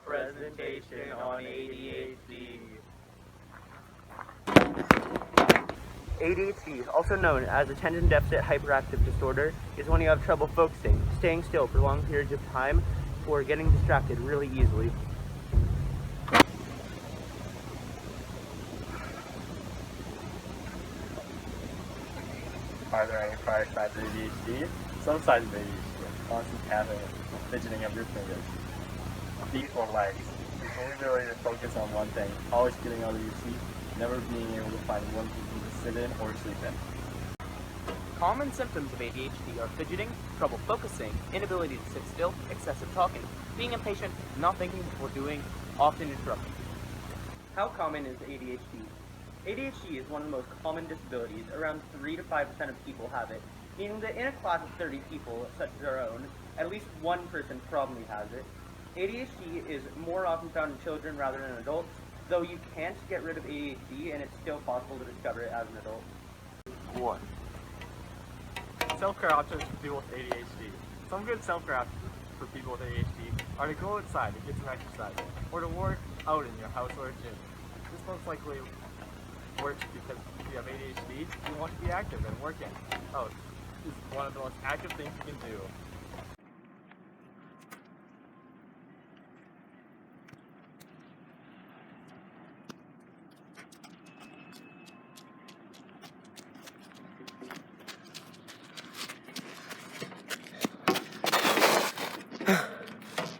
Presentation on ADHD. ADHD, also known as attention deficit hyperactive disorder, is when you have trouble focusing, staying still for long periods of time, or getting distracted really easily. Are there any prior signs of ADHD? Some signs of ADHD are constant tapping and fidgeting of your fingers, feet or legs, the inability to focus on one thing, always getting out of your seat, never being able to find one position to sit in or sleep in. Common symptoms of ADHD are fidgeting, trouble focusing, inability to sit still, excessive talking, being impatient, not thinking before doing, often interrupting. How common is ADHD? ADHD is one of the most common disabilities. Around 3 to 5% of people have it, meaning that in a class of 30 people, such as our own, at least one person probably has it. ADHD is more often found in children rather than adults, though you can't get rid of ADHD and it's still possible to discover it as an adult. 1. Self-care options for people with ADHD. Some good self-care options for people with ADHD are to go outside to get some exercise, or to work out in your house or gym. This most likely works because if you have ADHD, you want to be active and working out. This is one of the most active things you can do.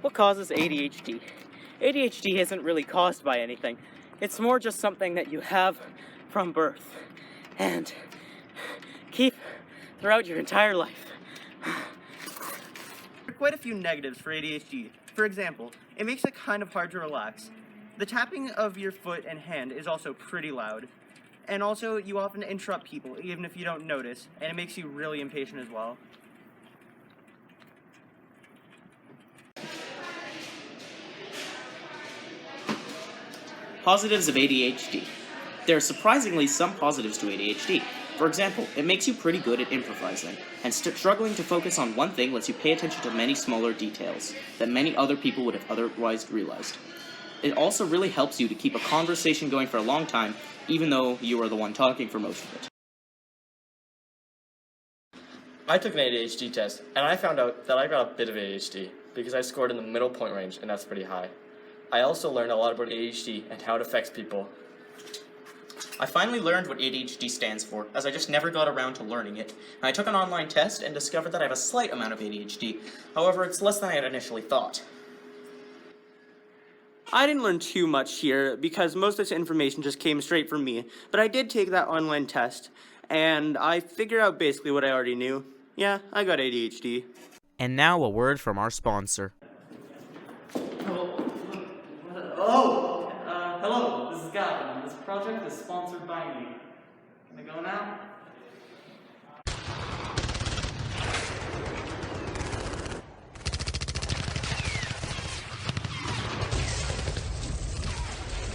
What causes ADHD? ADHD isn't really caused by anything. It's more just something that you have from birth and keep throughout your entire life. There are quite a few negatives for ADHD. For example, it makes it kind of hard to relax. The tapping of your foot and hand is also pretty loud. And also, you often interrupt people, even if you don't notice, and it makes you really impatient as well. Positives of ADHD. There are surprisingly some positives to ADHD. For example, it makes you pretty good at improvising, and struggling to focus on one thing lets you pay attention to many smaller details that many other people would have otherwise realized. It also really helps you to keep a conversation going for a long time, even though you are the one talking for most of it. I took an ADHD test, and I found out that I got a bit of ADHD because I scored in the middle point range, and that's pretty high. I also learned a lot about ADHD and how it affects people. I finally learned what ADHD stands for, as I just never got around to learning it. I took an online test and discovered that I have a slight amount of ADHD. However, it's less than I had initially thought. I didn't learn too much here because most of this information just came straight from me, but I did take that online test, and I figured out basically what I already knew. Yeah, I got ADHD. And now a word from our sponsor. Hello, this is Gavin. This project is sponsored by me. Can I go now?